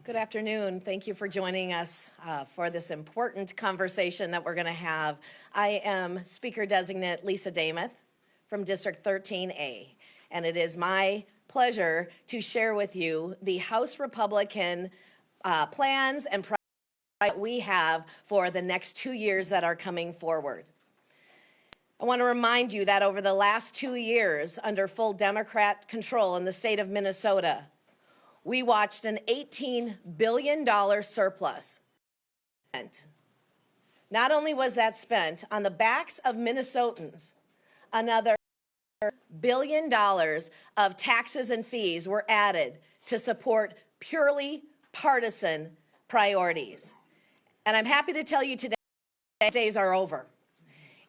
Good afternoon. Thank you for joining us for this important conversation that we're going to have. I am Speaker-designate Lisa Demuth from District 13A, and it is my pleasure to share with you the House Republican plans and priorities that we have for the next 2 years that are coming forward. I want to remind you that over the last 2 years, under full Democrat control in the state of Minnesota, we watched an $18 billion surplus. Not only was that spent on the backs of Minnesotans, another $1 billion of taxes and fees were added to support purely partisan priorities. And I'm happy to tell you today that days are over.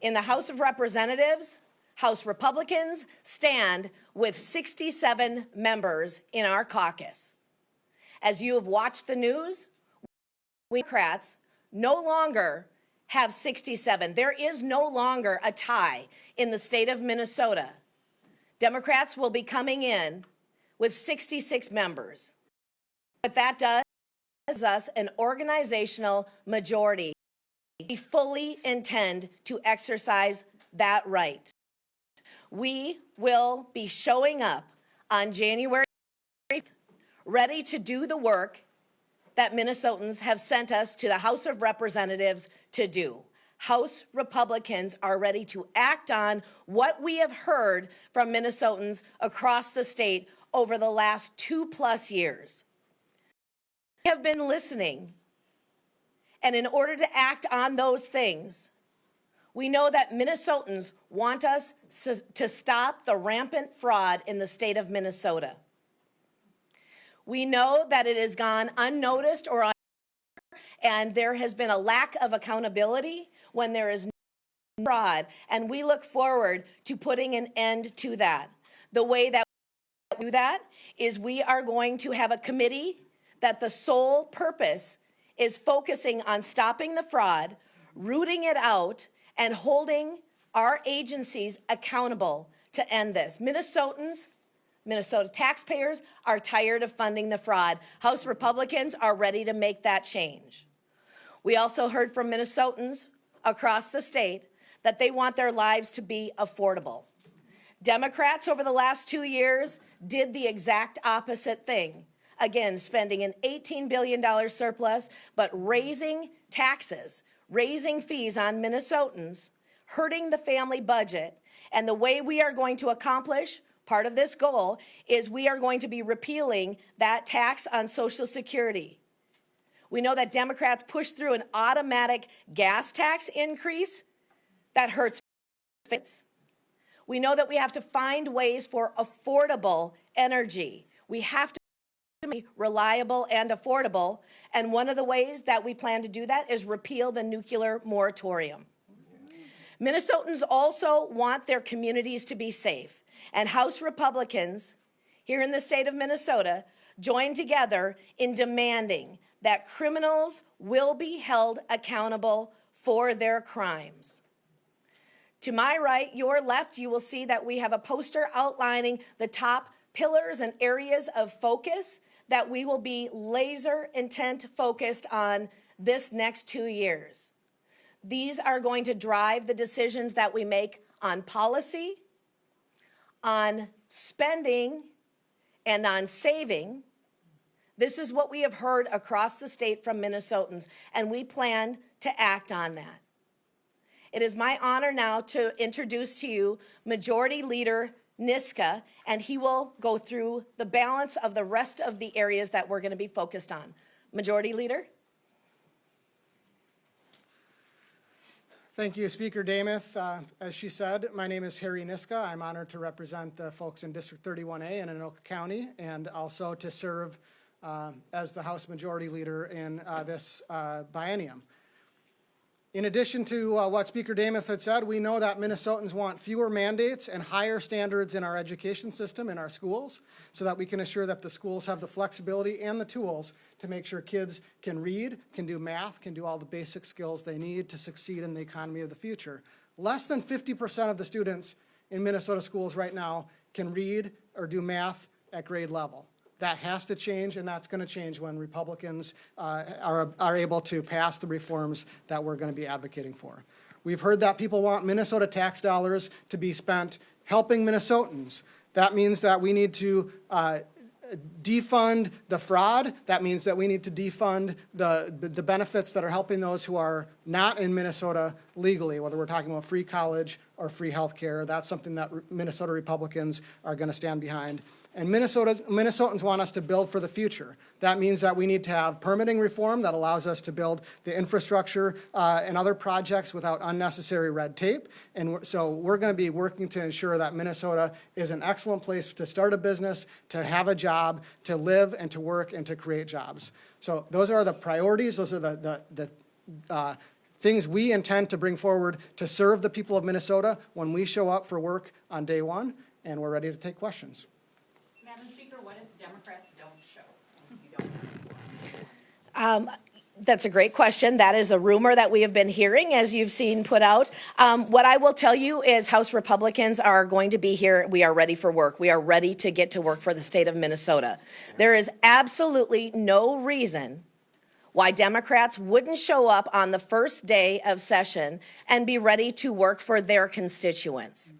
In the House of Representatives, House Republicans stand with 67 members in our caucus. As you have watched the news, we Democrats no longer have 67. There is no longer a tie in the state of Minnesota. Democrats will be coming in with 66 members. What that does is us an organizational majority. We fully intend to exercise that right. We will be showing up on January 8th, ready to do the work that Minnesotans have sent us to the House of Representatives to do. House Republicans are ready to act on what we have heard from Minnesotans across the state over the last 2+ years. We have been listening, and in order to act on those things, we know that Minnesotans want us to stop the rampant fraud in the state of Minnesota. We know that it has gone unnoticed or and there has been a lack of accountability when there is no fraud, and we look forward to putting an end to that. The way that we do that is we are going to have a committee that the sole purpose is focusing on stopping the fraud, rooting it out, and holding our agencies accountable to end this. Minnesota taxpayers are tired of funding the fraud. House Republicans are ready to make that change. We also heard from Minnesotans across the state that they want their lives to be affordable. Democrats over the last 2 years did the exact opposite thing. Again, spending an $18 billion surplus, but raising taxes, raising fees on Minnesotans, hurting the family budget. And the way we are going to accomplish part of this goal is we are going to be repealing that tax on Social Security. We know that Democrats pushed through an automatic gas tax increase that hurts families. We know that we have to find ways for affordable energy. We have to be reliable and affordable, and one of the ways that we plan to do that is repeal the nuclear moratorium. Minnesotans also want their communities to be safe, and House Republicans here in the state of Minnesota join together in demanding that criminals will be held accountable for their crimes. To my right, your left, you will see that we have a poster outlining the top pillars and areas of focus that we will be laser intent focused on this next 2 years. These are going to drive the decisions that we make on policy, on spending, and on saving. This is what we have heard across the state from Minnesotans, and we plan to act on that. It is my honor now to introduce to you Majority Leader Niska, and he will go through the balance of the rest of the areas that we're going to be focused on. Majority Leader. Thank you, Speaker Demuth. As she said, my name is Harry Niska. I'm honored to represent the folks in District 31A in Anoka County, and also to serve as the House Majority Leader in this biennium. In addition to what Speaker Demuth had said, we know that Minnesotans want fewer mandates and higher standards in our education system, in our schools, so that we can assure that the schools have the flexibility and the tools to make sure kids can read, can do math, can do all the basic skills they need to succeed in the economy of the future. Less than 50% of the students in Minnesota schools right now can read or do math at grade level. That has to change, and that's going to change when Republicans are able to pass the reforms that we're going to be advocating for. We've heard that people want Minnesota tax dollars to be spent helping Minnesotans. That means that we need to defund the fraud. That means that we need to defund the benefits that are helping those who are not in Minnesota legally, whether we're talking about free college or free health care. That's something that Minnesota Republicans are going to stand behind. And Minnesotans want us to build for the future. That means that we need to have permitting reform that allows us to build the infrastructure and other projects without unnecessary red tape. And so we're going to be working to ensure that Minnesota is an excellent place to start a business, to have a job, to live and to work and to create jobs. So those are the priorities. Those are the things we intend to bring forward to serve the people of Minnesota when we show up for work on day one. And we're ready to take questions. Madam Speaker, what if Democrats don't show? You don't have That's a great question. That is a rumor that we have been hearing, as you've seen put out. What I will tell you is House Republicans are going to be here. We are ready for work. We are ready to get to work for the state of Minnesota. There is absolutely no reason why Democrats wouldn't show up on the first day of session and be ready to work for their constituents.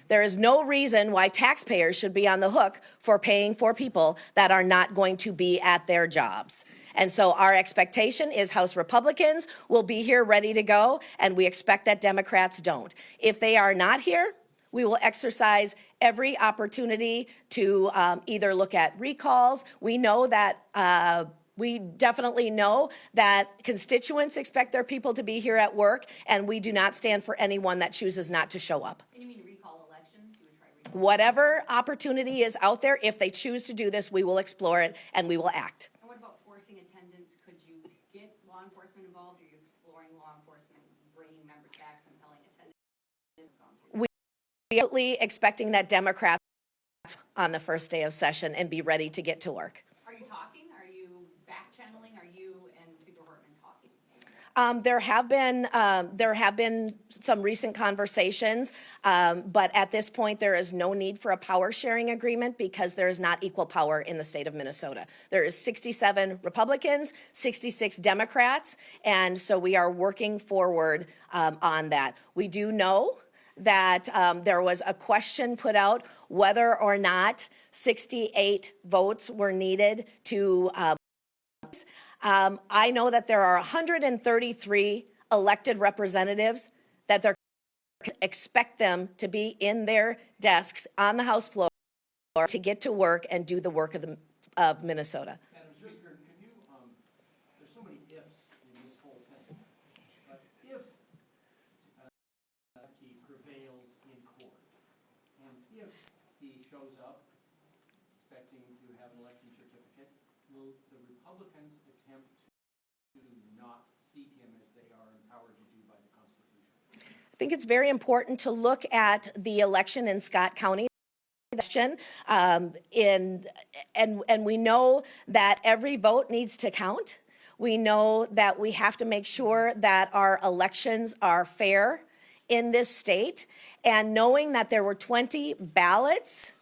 There is no reason why taxpayers should be on the hook for paying for people that are not going to be at their jobs. And so our expectation is House Republicans will be here ready to go, and we expect that Democrats don't. If they are not here, we will exercise every opportunity to either look at recalls. We know that we definitely know that constituents expect their people to be here at work, and we do not stand for anyone that chooses not to show up. And you mean recall elections? You would try recall? Whatever opportunity is out there, if they choose to do this, we will explore it and we will act. And what about forcing attendance? Could you get law enforcement involved? Are you exploring law enforcement bringing members back, compelling attendance? We are absolutely expecting that Democrats on the first day of session and be ready to get to work. Are you talking? Are you back channeling? Are you and Speaker Hortman talking? There have been some recent conversations, but at this point there is no need for a power sharing agreement because there is not equal power in the state of Minnesota. There is 67 Republicans, 66 Democrats, and so we are working forward on that. We do know that there was a question put out whether or not 68 votes were needed to I know that there are 133 elected representatives that they're expect them to be in their desks on the House floor to get to work and do the work of Minnesota. Madam Speaker, can you, there's so many ifs in this whole thing, but if he prevails in court, and if he shows up expecting to have an election certificate, will the Republicans attempt to not seat him as they are empowered to do by the Constitution? I think it's very important to look at the election in Scott County. And we know that every vote needs to count. We know that we have to make sure that our elections are fair in this state. And knowing that there were 20 ballots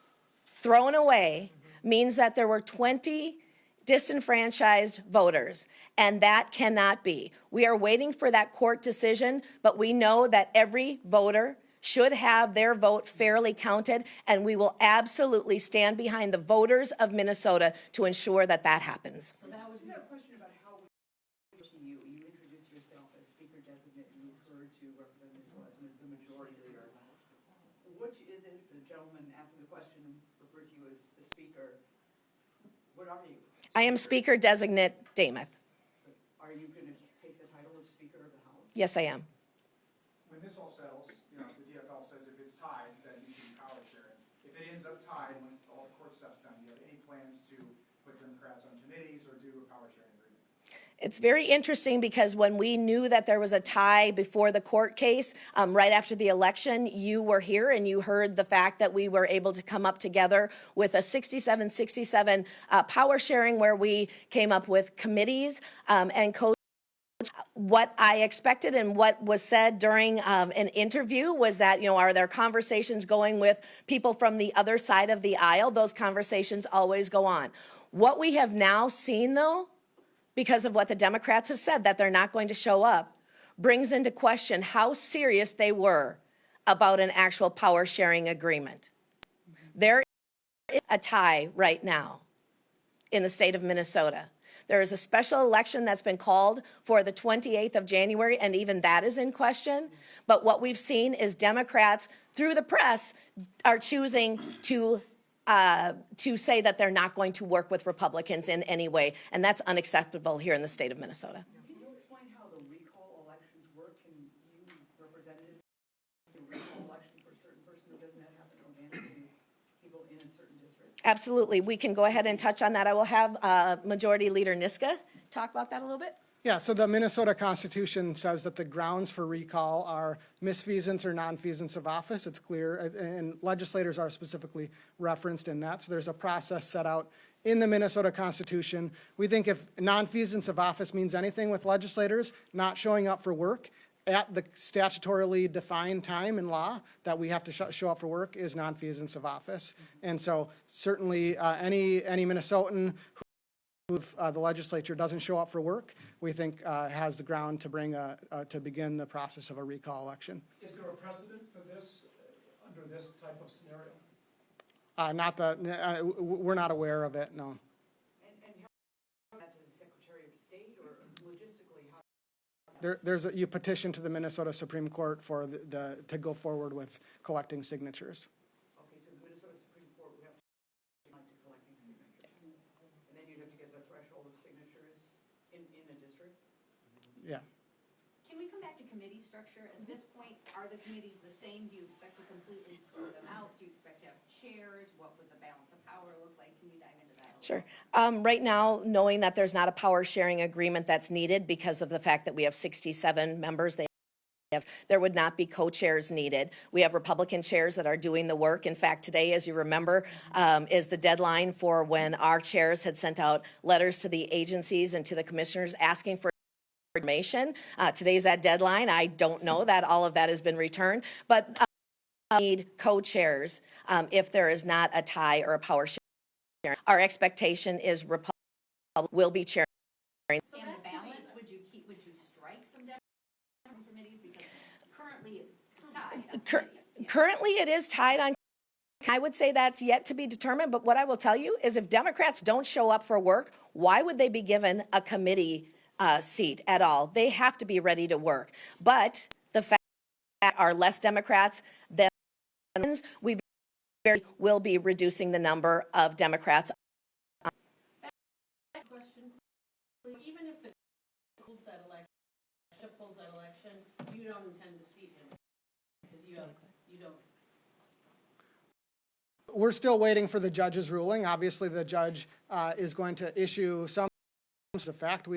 thrown away means that there were 20 disenfranchised voters, and that cannot be. We are waiting for that court decision, but we know that every voter should have their vote fairly counted, and we will absolutely stand behind the voters of Minnesota to ensure that that happens. So that was a question about how we to you. You introduced yourself as Speaker-designate. You referred to Representative as the majority leader. Which is it? The gentleman asking the question referred to you as the Speaker. What are you? I am Speaker-designate Demuth. Are you going to take the title of Speaker of the House? Yes, I am. When this all settles, the DFL says if it's tied, then you should power share it. If it ends up tied, once all the court stuff's done, do you have any plans to put Democrats on committees or do a power sharing agreement? It's very interesting because when we knew that there was a tie before the court case, right after the election, you were here and you heard the fact that we were able to come up together with a 67-67 power sharing where we came up with committees and What I expected and what was said during an interview was that, are there conversations going with people from the other side of the aisle? Those conversations always go on. What we have now seen, though, because of what the Democrats have said, that they're not going to show up, brings into question how serious they were about an actual power sharing agreement. There is a tie right now in the state of Minnesota. There is a special election that's been called for the 28th of January, and even that is in question. But what we've seen is Democrats, through the press, are choosing to say that they're not going to work with Republicans in any way, and that's unacceptable here in the state of Minnesota. Can you explain how the recall elections work? Can you, representatives, a recall election for a certain person, or doesn't that happen organically with people in a certain district? Absolutely. We can go ahead and touch on that. I will have Majority Leader Niska talk about that a little bit. Yeah, so the Minnesota Constitution says that the grounds for recall are misfeasance or nonfeasance of office. It's clear, and legislators are specifically referenced in that. So there's a process set out in the Minnesota Constitution. We think if nonfeasance of office means anything with legislators not showing up for work at the statutorily defined time in law that we have to show up for work is nonfeasance of office. And so certainly any Minnesotan who the legislature doesn't show up for work, we think has the ground to bring to begin the process of a recall election. Is there a precedent for this, under this type of scenario? We're not aware of it, no. And how that to the Secretary of State, or logistically, how? You petition to the Minnesota Supreme Court for to go forward with collecting signatures. Okay, so the Minnesota Supreme Court would have to collecting signatures. And then you'd have to get the threshold of signatures in a district? Yeah. Can we come back to committee structure? At this point, are the committees the same? Do you expect to completely throw them out? Do you expect to have chairs? What would the balance of power look like? Can you dive into that a little? Sure. Right now, knowing that there's not a power sharing agreement that's needed because of the fact that we have 67 members, there would not be co-chairs needed. We have Republican chairs that are doing the work. In fact, today, as you remember, is the deadline for when our chairs had sent out letters to the agencies and to the commissioners asking for information. Today's that deadline. I don't know that all of that has been returned, but need co-chairs if there is not a tie or a power sharing. Our expectation is Republicans will be chairing. And the balance, would you strike some different committees? Because currently it's tied on committees, yeah. Currently it is tied on. I would say that's yet to be determined, but what I will tell you is if Democrats don't show up for work, why would they be given a committee seat at all? They have to be ready to work. But the fact that are less Democrats than we will be reducing the number of Democrats. Question, even if the holds that election, you don't intend to seat him because you don't. We're still waiting for the judge's ruling. Obviously, the judge is going to issue some fact.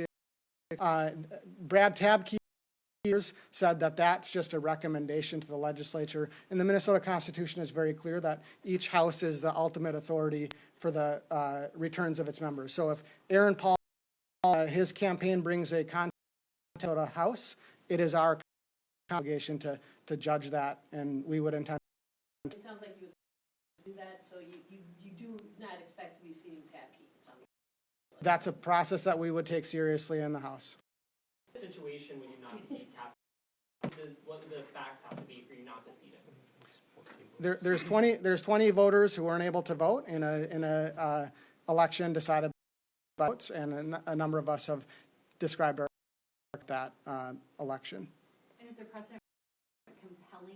Brad Tabke said that that's just a recommendation to the legislature. And the Minnesota Constitution is very clear that each house is the ultimate authority for the returns of its members. So if Aaron Paul, his campaign brings a contract to the House, it is our obligation to judge that, and we would intend. It sounds like you do that, so you do not expect to be seating Tabke. That's a process that we would take seriously in the House. Situation when you not seat Cap, what do the facts have to be for you not to seat him? There's 20 voters who weren't able to vote in a election decided by votes, and a number of us have described that election. And is there precedent compelling?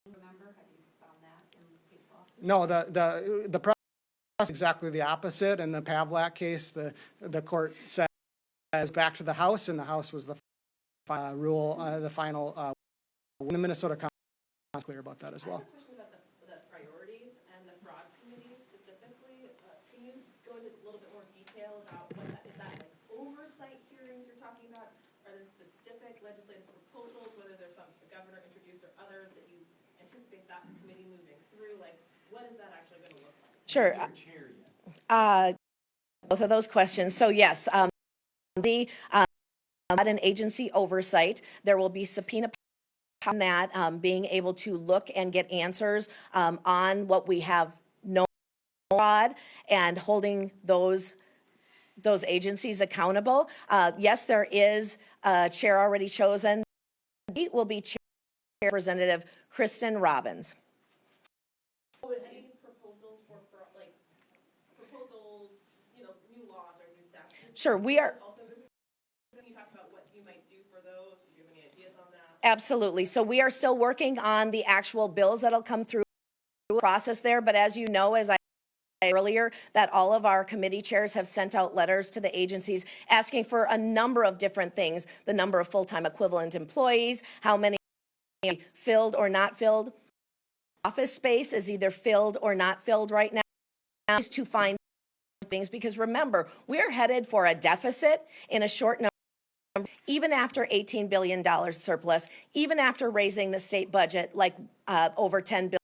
Remember, have you found that in case law? No, the process is exactly the opposite. In the Pavlak case, the court said it was back to the House, and the House was the rule, the final. The Minnesota Constitution is clear about that as well. I have a question about the priorities and the fraud committee specifically. Can you go into a little bit more detail about what that is? That like oversight hearings you're talking about? Are there specific legislative proposals, whether there's some the governor introduced or others that you anticipate that committee moving through? Like, what is that actually going to look like? Sure. Both of those questions. So yes, the an agency oversight. There will be subpoena on that, being able to look and get answers on what we have known fraud and holding those agencies accountable. Yes, there is a chair already chosen. It will be Chair Representative Kristen Robbins. Any proposals for like, proposals, new laws or new statutes? Sure, we are. Also, can you talk about what you might do for those? Do you have any ideas on that? Absolutely. So we are still working on the actual bills that'll come through the process there. But as you know, as I said earlier, that all of our committee chairs have sent out letters to the agencies asking for a number of different things: the number of full-time equivalent employees, how many filled or not filled. Office space is either filled or not filled right now, is to find things, because remember, we're headed for a deficit in a short number, even after $18 billion surplus, even after raising the state budget like over $10 billion.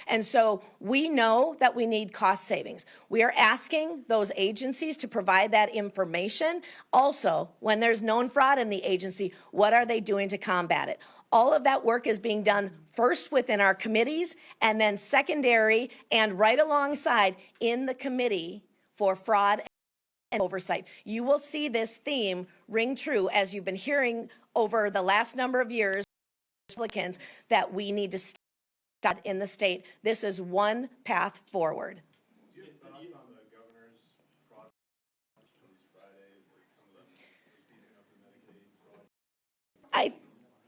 And so we know that we need cost savings. We are asking those agencies to provide that information. Also, when there's known fraud in the agency, what are they doing to combat it? All of that work is being done first within our committees and then secondary and right alongside in the committee for fraud and oversight. You will see this theme ring true as you've been hearing over the last number of years, Republicans, that we need to start in the state. This is one path forward. Do you have thoughts on the governor's fraud police Friday, like some of them beating up the Medicaid fraud?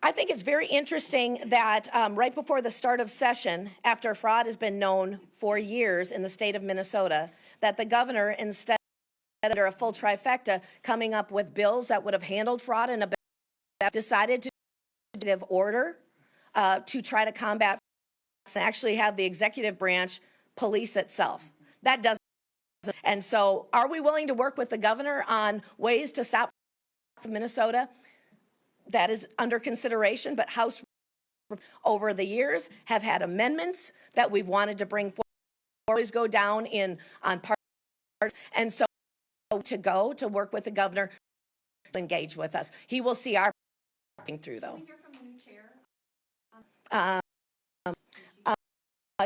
I think it's very interesting that right before the start of session, after fraud has been known for years in the state of Minnesota, that the governor, instead of a full trifecta, coming up with bills that would have handled fraud in a better, decided to give order to try to combat and actually have the executive branch police itself. That doesn't. And so are we willing to work with the governor on ways to stop Minnesota? That is under consideration, but House over the years have had amendments that we've wanted to bring forward, always go down on parts. And so to work with the governor, engage with us. He will see our through though. Can we hear from the new chair?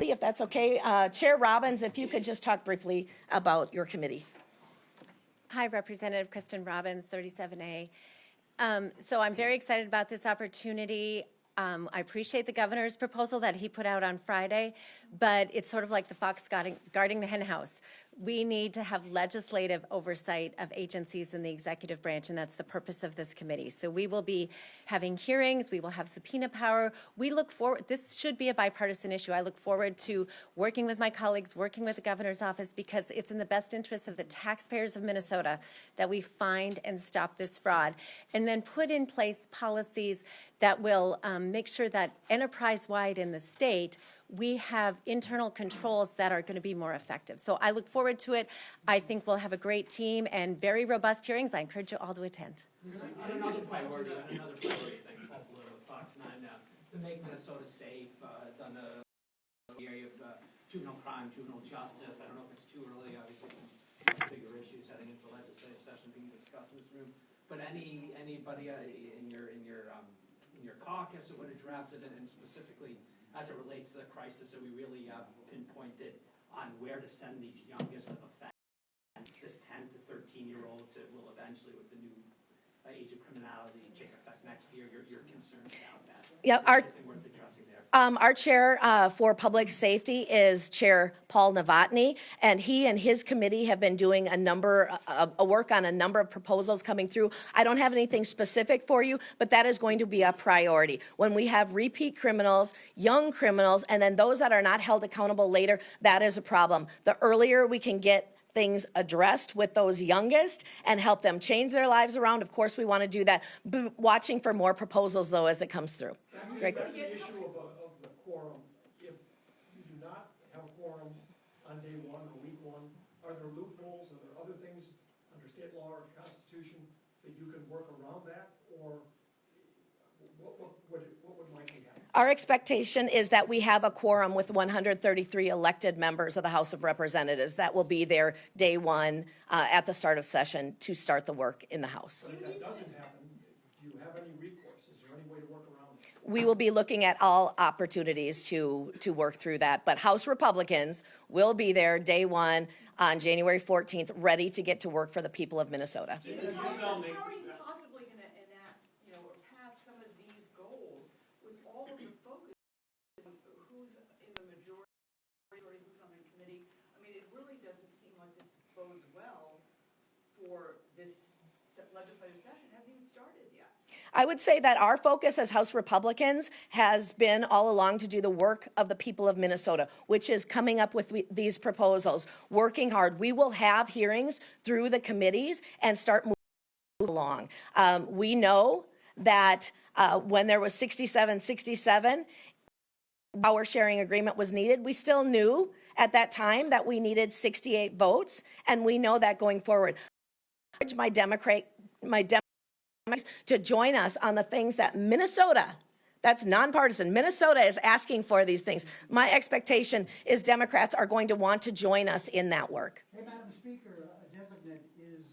If that's okay. Chair Robbins, if you could just talk briefly about your committee. Hi, Representative Kristen Robbins, 37A. So I'm very excited about this opportunity. I appreciate the governor's proposal that he put out on Friday, but it's sort of like the fox guarding the hen house. We need to have legislative oversight of agencies in the executive branch, and that's the purpose of this committee. So we will be having hearings, we will have subpoena power. We look forward, this should be a bipartisan issue. I look forward to working with my colleagues, working with the governor's office, because it's in the best interest of the taxpayers of Minnesota that we find and stop this fraud, and then put in place policies that will make sure that enterprise-wide in the state, we have internal controls that are going to be more effective. So I look forward to it. I think we'll have a great team and very robust hearings. I encourage you all to attend. Another priority thing, Paul Blue with Fox 9, to make Minnesota safe, done the area of juvenile crime, juvenile justice. I don't know if it's too early, obviously some bigger issues heading into the legislative session being discussed in this room. But anybody in your caucus that would address it, and specifically as it relates to the crisis that we really pinpointed on where to send these youngest of offenders, this 10 to 13-year-olds that will eventually, with the new age of criminality take effect next year, you're concerned about that? Yeah, anything worth addressing there? Our chair for public safety is Chair Paul Novotny, and he and his committee have been doing a work on a number of proposals coming through. I don't have anything specific for you, but that is going to be a priority. When we have repeat criminals, young criminals, and then those that are not held accountable later, that is a problem. The earlier we can get things addressed with those youngest and help them change their lives around, of course we want to do that. Watching for more proposals, though, as it comes through. Great. That's the issue of the quorum. If you do not have a quorum on day one or week one, are there loopholes? Are there other things under state law or the Constitution that you can work around that? Or what would likely happen? Our expectation is that we have a quorum with 133 elected members of the House of Representatives. That will be there day one at the start of session to start the work in the House. But if that doesn't happen, we will be looking at all opportunities to work through that. But House Republicans will be there day one on January 14th, ready to get to work for the people of Minnesota. How are you possibly gonna enact, or pass some of these goals with all of the focus on who's in the majority, who's on the committee? I mean, it really doesn't seem like this bodes well for this legislative session. It hasn't even started yet. I would say that our focus as House Republicans has been all along to do the work of the people of Minnesota, which is coming up with these proposals, working hard. We will have hearings through the committees and start moving along. We know that when there was 67-67, power sharing agreement was needed. We still knew at that time that we needed 68 votes, and we know that going forward. I urge my Democrats to join us on the things that Minnesota, that's nonpartisan, Minnesota is asking for these things. My expectation is Democrats are going to want to join us in that work. Hey, Madam Speaker, designate, is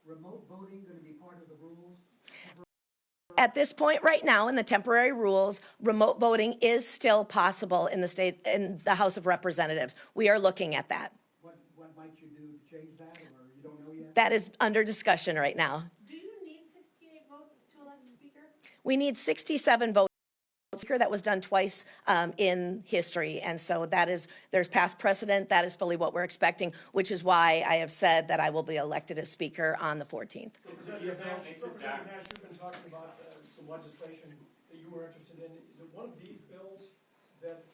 remote voting going to be part of the rules? At this point right now, in the temporary rules, remote voting is still possible in the House of Representatives. We are looking at that. What might you do to change that, or you don't know yet? That is under discussion right now. Do you need 68 votes to elect a speaker? We need 67 votes. That was done twice in history, and so there's past precedent. That is fully what we're expecting, which is why I have said that I will be elected as Speaker on the 14th. Representative Nash, you've been talking about some legislation that you were interested in. Is it one of these bills that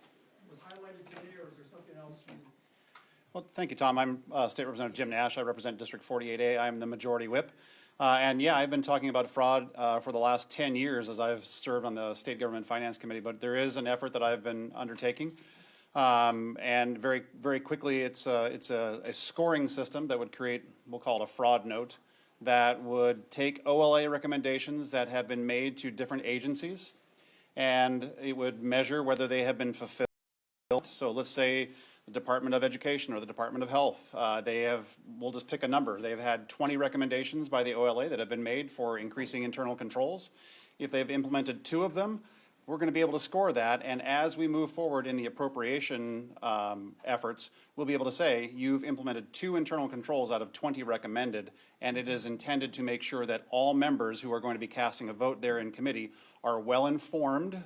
was highlighted today, or is there something else you? Well, thank you, Tom. I'm State Representative Jim Nash. I represent District 48A. I'm the Majority Whip. And yeah, I've been talking about fraud for the last 10 years as I've served on the State Government Finance Committee, but there is an effort that I've been undertaking. And very, very quickly, it's a scoring system that would create, we'll call it a fraud note, that would take OLA recommendations that have been made to different agencies, and it would measure whether they have been fulfilled. So let's say the Department of Education or the Department of Health, we'll just pick a number. They've had 20 recommendations by the OLA that have been made for increasing internal controls. If they've implemented 2 of them, we're going to be able to score that. And as we move forward in the appropriation efforts, we'll be able to say, you've implemented 2 internal controls out of 20 recommended, and it is intended to make sure that all members who are going to be casting a vote there in committee are well informed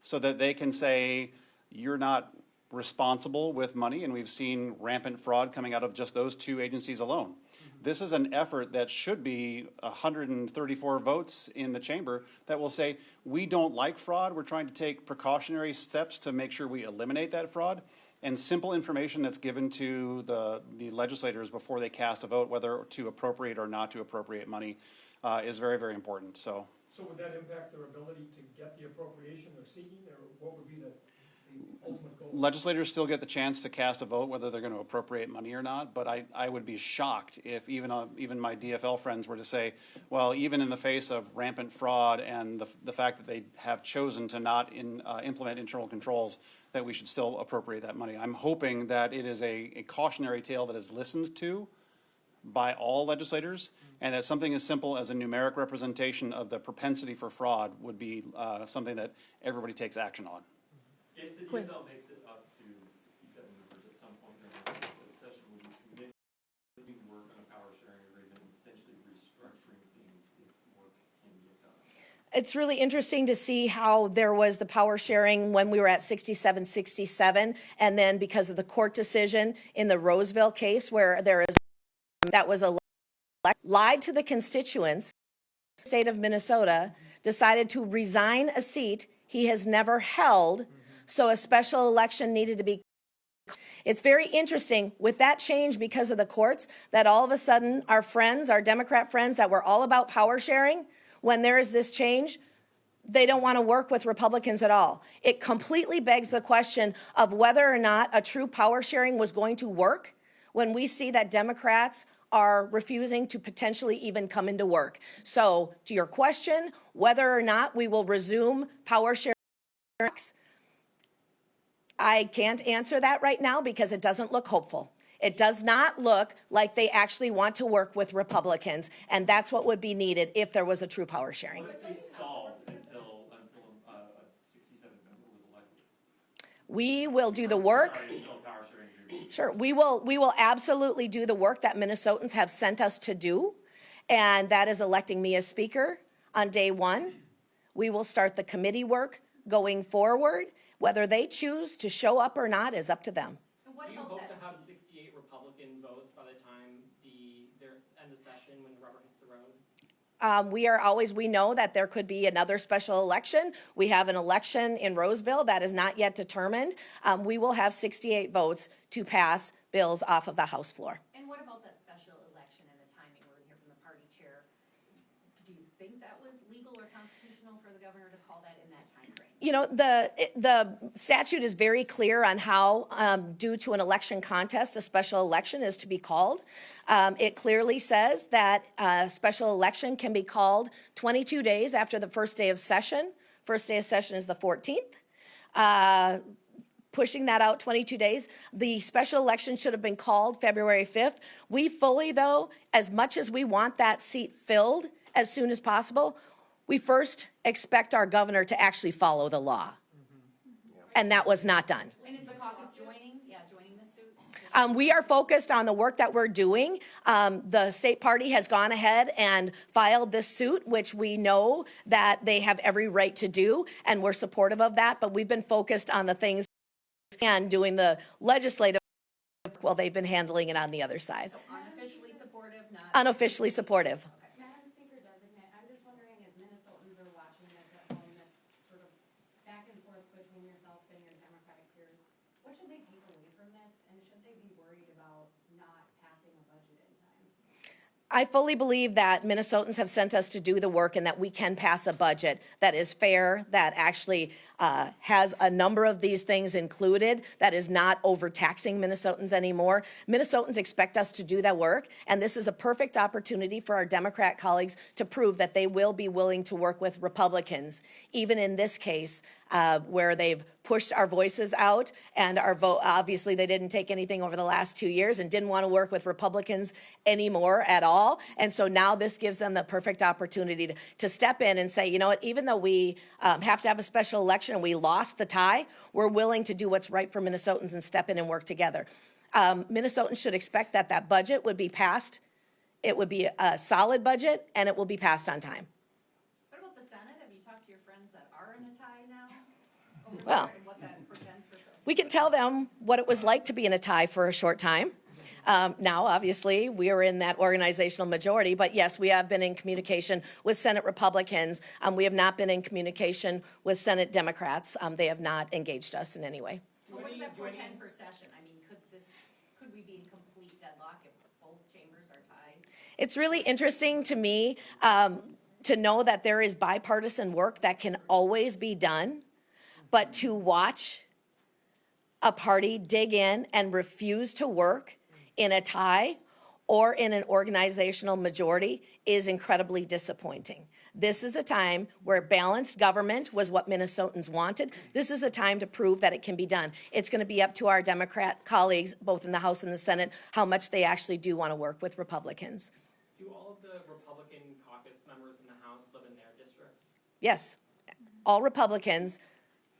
so that they can say, you're not responsible with money, and we've seen rampant fraud coming out of just those 2 agencies alone. This is an effort that should be 134 votes in the chamber that will say, we don't like fraud, we're trying to take precautionary steps to make sure we eliminate that fraud, and simple information that's given to the legislators before they cast a vote, whether to appropriate or not to appropriate money, is very, very important. So would that impact their ability to get the appropriation they're seeking, or what would be the ultimate goal? Legislators still get the chance to cast a vote whether they're going to appropriate money or not, but I would be shocked if even my DFL friends were to say, well, even in the face of rampant fraud and the fact that they have chosen to not implement internal controls, that we should still appropriate that money. I'm hoping that it is a cautionary tale that is listened to by all legislators, and that something as simple as a numeric representation of the propensity for fraud would be something that everybody takes action on. If the DFL makes it up to 67 members at some point during the legislative session, will you commit to work on a power sharing agreement and potentially restructuring things if work can get done? It's really interesting to see how there was the power sharing when we were at 67-67, and then because of the court decision in the Roseville case where that was lied to the constituents, the state of Minnesota decided to resign a seat he has never held, so a special election needed to be. It's very interesting with that change because of the courts that all of a sudden our friends, our Democrat friends that were all about power sharing, when there is this change, they don't want to work with Republicans at all. It completely begs the question of whether or not a true power sharing was going to work when we see that Democrats are refusing to potentially even come into work. So to your question, whether or not we will resume power sharing, I can't answer that right now because it doesn't look hopeful. It does not look like they actually want to work with Republicans, and that's what would be needed if there was a true power sharing. What if they stalled until We will do the work. Sorry, it's no power sharing agreement. Sure, we will absolutely do the work that Minnesotans have sent us to do, and that is electing me as speaker on day one. We will start the committee work going forward. Whether they choose to show up or not is up to them. And what Do you about hope that to have seat? 68 Republican votes by the time their end of session when the rubber hits the road? We know that there could be another special election. We have an election in Roseville that is not yet determined. We will have 68 votes to pass bills off of the House floor. And what about that special election and the timing? We're gonna hear from the party chair. Do you think that was legal or constitutional for the governor to call that in that timeframe? You know, the statute is very clear on how, due to an election contest, a special election is to be called. It clearly says that a special election can be called 22 days after the first day of session. First day of session is the 14th. Pushing that out 22 days. The special election should have been called February 5th. We fully, though, as much as we want that seat filled as soon as possible, we first expect our governor to actually follow the law. And that was not done. And is the caucus joining the suit? We are focused on the work that we're doing. The state party has gone ahead and filed this suit, which we know that they have every right to do, and we're supportive of that. But we've been focused on the things and doing the legislative work while they've been handling it on the other side. So unofficially supportive, not. Unofficially supportive. Madam Speaker-designate, I'm just wondering, as Minnesotans are watching this at home, this sort of back and forth between yourself and your Democratic peers, what should they take away from this, and should they be worried about not passing a budget in time? I fully believe that Minnesotans have sent us to do the work and that we can pass a budget that is fair, that actually has a number of these things included, that is not overtaxing Minnesotans anymore. Minnesotans expect us to do that work, and this is a perfect opportunity for our Democrat colleagues to prove that they will be willing to work with Republicans, even in this case where they've pushed our voices out and our vote. Obviously, they didn't take anything over the last 2 years and didn't want to work with Republicans anymore at all. And so now this gives them the perfect opportunity to step in and say, you know what, even though we have to have a special election and we lost the tie, we're willing to do what's right for Minnesotans and step in and work together. Minnesotans should expect that that budget would be passed. It would be a solid budget, and it will be passed on time. What about the Senate? Have you talked to your friends that are in a tie now? Over Well, there and what that portends for? we can tell them what it was like to be in a tie for a short time. Now, obviously, we are in that organizational majority, but yes, we have been in communication with Senate Republicans. We have not been in communication with Senate Democrats. They have not engaged us in any way. What does that portend for session? I mean, could we be in complete deadlock if both chambers are tied? It's really interesting to me to know that there is bipartisan work that can always be done, but to watch a party dig in and refuse to work in a tie or in an organizational majority is incredibly disappointing. This is a time where balanced government was what Minnesotans wanted. This is a time to prove that it can be done. It's going to be up to our Democrat colleagues, both in the House and the Senate, how much they actually do want to work with Republicans. Do all of the Republican caucus members in the House live in their districts? Yes, all Republicans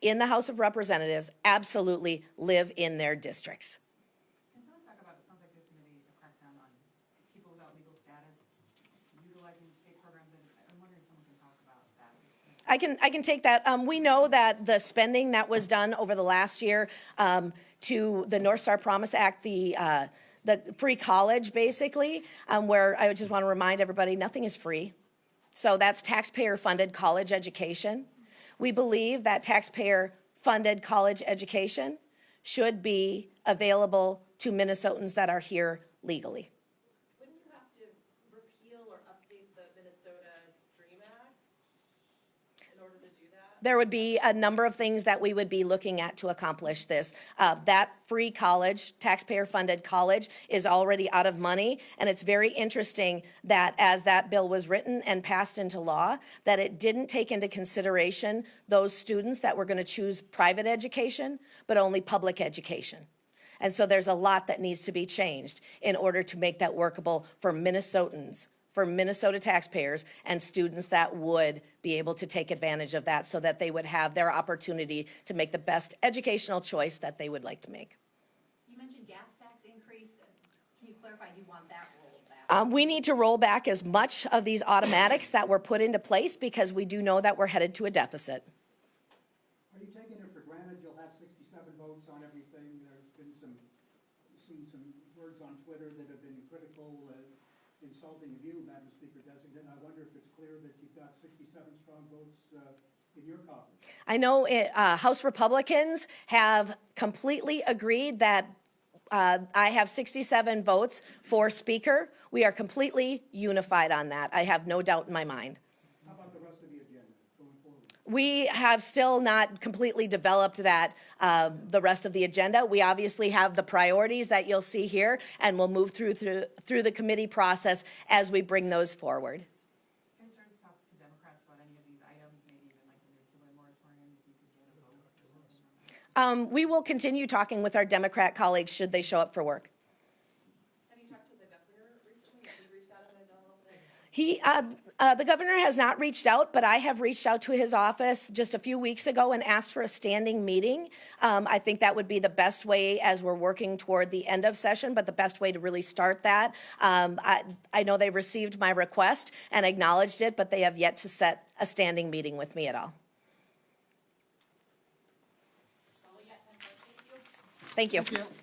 in the House of Representatives absolutely live in their districts. Can someone talk about, it sounds like there's going to be a crackdown on people without legal status utilizing state programs, and I'm wondering if someone can talk about that. I can take that. We know that the spending that was done over the last year to the North Star Promise Act, the free college, basically, where I just want to remind everybody, nothing is free. So that's taxpayer-funded college education. We believe that taxpayer-funded college education should be available to Minnesotans that are here legally. Wouldn't you have to repeal or update the Minnesota DREAM Act in order to do that? There would be a number of things that we would be looking at to accomplish this. That free college, taxpayer-funded college, is already out of money, and it's very interesting that as that bill was written and passed into law, that it didn't take into consideration those students that were going to choose private education, but only public education. And so there's a lot that needs to be changed in order to make that workable for Minnesotans for Minnesota taxpayers and students that would be able to take advantage of that so that they would have their opportunity to make the best educational choice that they would like to make. You mentioned gas tax increase. Can you clarify, do you want that rolled back? We need to roll back as much of these automatics that were put into place because we do know that we're headed to a deficit. Are you taking it for granted you'll have 67 votes on everything? There's been seen some words on Twitter that have been critical, insulting of you, Madam Speaker-designate. I wonder if it's clear that you've got 67 strong votes in your caucus. I know House Republicans have completely agreed that I have 67 votes for Speaker. We are completely unified on that. I have no doubt in my mind. How about the rest of the agenda going forward? We have still not completely developed that, the rest of the agenda. We obviously have the priorities that you'll see here, and we'll move through the committee process as we bring those forward. Can I start to talk to Democrats about any of these items, maybe even like the nuclear moratorium, if you could get a vote or something? We will continue talking with our Democrat colleagues should they show up for work. Have you talked to the governor recently? Have you reached out to him at all? The governor has not reached out, but I have reached out to his office just a few weeks ago and asked for a standing meeting. I think that would be the best way as we're working toward the end of session, but the best way to really start that. I know they received my request and acknowledged it, but they have yet to set a standing meeting with me at all. That's all we got time for. Thank you. Thank you. Thank you.